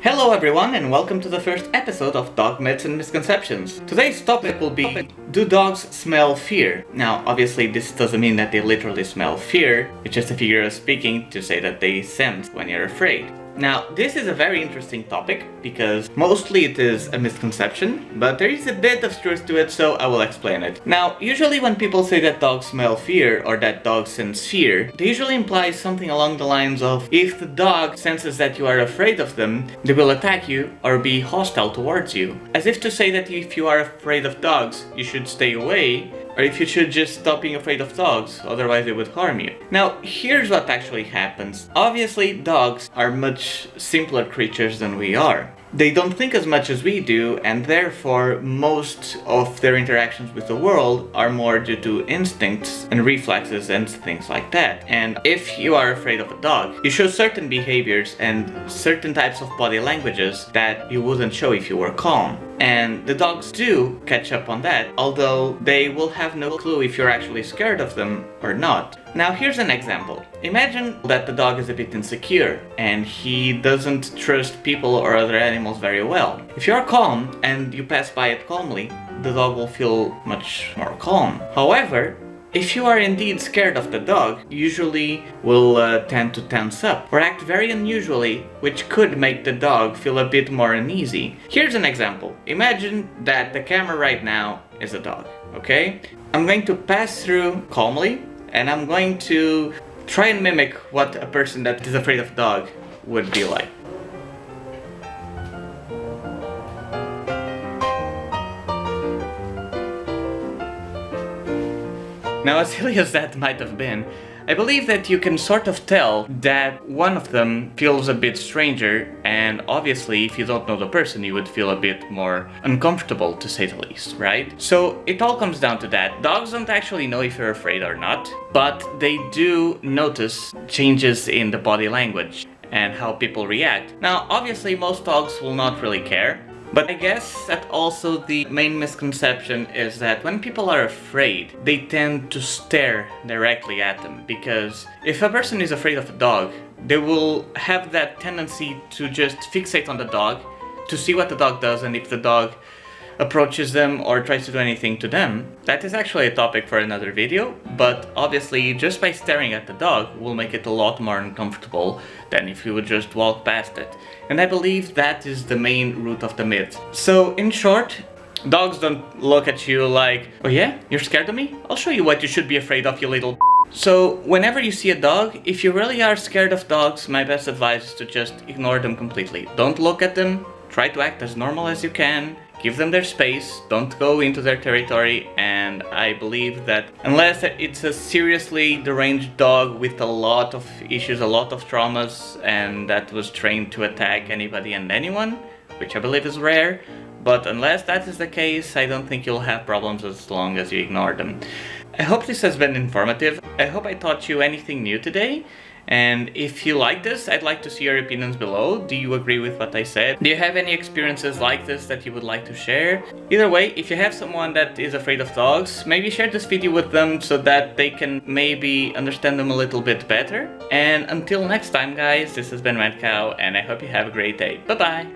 Hello everyone and welcome to the first episode of Dog Myths and Misconceptions. Today's topic will be, do dogs smell fear? Now obviously this doesn't mean that they literally smell fear, it's just a figure of speaking to say that they sense when you're afraid. Now this is a very interesting topic because mostly it is a misconception, but there is a bit of truth to it, so I will explain it. Now usually when people say that dogs smell fear or that dogs sense fear, they usually imply something along the lines of if the dog senses that you are afraid of them, they will attack you or be hostile towards you. As if to say that if you are afraid of dogs, you should stay away, or if you should just stop being afraid of dogs, otherwise they would harm you. Now, here's what actually happens. Obviously, dogs are much simpler creatures than we are. They don't think as much as we do, and therefore most of their interactions with the world are more due to instincts and reflexes and things like that. And if you are afraid of a dog, you show certain behaviors and certain types of body languages that you wouldn't show if you were calm. And the dogs do catch up on that, although they will have no clue if you're actually scared of them or not. Now here's an example. Imagine that the dog is a bit insecure and he doesn't trust people or other animals very well. If you're calm and you pass by it calmly, the dog will feel much more calm. However, if you are indeed scared of the dog, usually will tend to tense up or act very unusually, which could make the dog feel a bit more uneasy. Here's an example. Imagine that the camera right now is a dog, okay? I'm going to pass through calmly and I'm going to try and mimic what a person that is afraid of dog would be like. Now, as silly as that might have been, I believe that you can sort of tell that one of them feels a bit stranger, and obviously if you don't know the person you would feel a bit more uncomfortable, to say the least, right? So it all comes down to that. Dogs don't actually know if you're afraid or not, but they do notice changes in the body language and how people react. Now obviously most dogs will not really care. But I guess that also the main misconception is that when people are afraid, they tend to stare directly at them, because if a person is afraid of a dog, they will have that tendency to just fixate on the dog, to see what the dog does, and if the dog approaches them or tries to do anything to them. That is actually a topic for another video, but obviously just by staring at the dog will make it a lot more uncomfortable than if you would just walk past it. And I believe that is the main root of the myth. So in short, dogs don't look at you like, oh yeah, you're scared of me? I'll show you what you should be afraid of, you little So whenever you see a dog, if you really are scared of dogs, my best advice is to just ignore them completely. Don't look at them, try to act as normal as you can, give them their space, don't go into their territory, and I believe that unless it's a seriously deranged dog with a lot of issues, a lot of traumas, and that was trained to attack anybody and anyone, which I believe is rare, but unless that is the case, I don't think you'll have problems as long as you ignore them. I hope this has been informative. I hope I taught you anything new today. And if you like this, I'd like to see your opinions below. Do you agree with what I said? Do you have any experiences like this that you would like to share? Either way, if you have someone that is afraid of dogs, maybe share this video with them so that they can maybe understand them a little bit better. And until next time guys, this has been Madcowe and I hope you have a great day. Bye bye!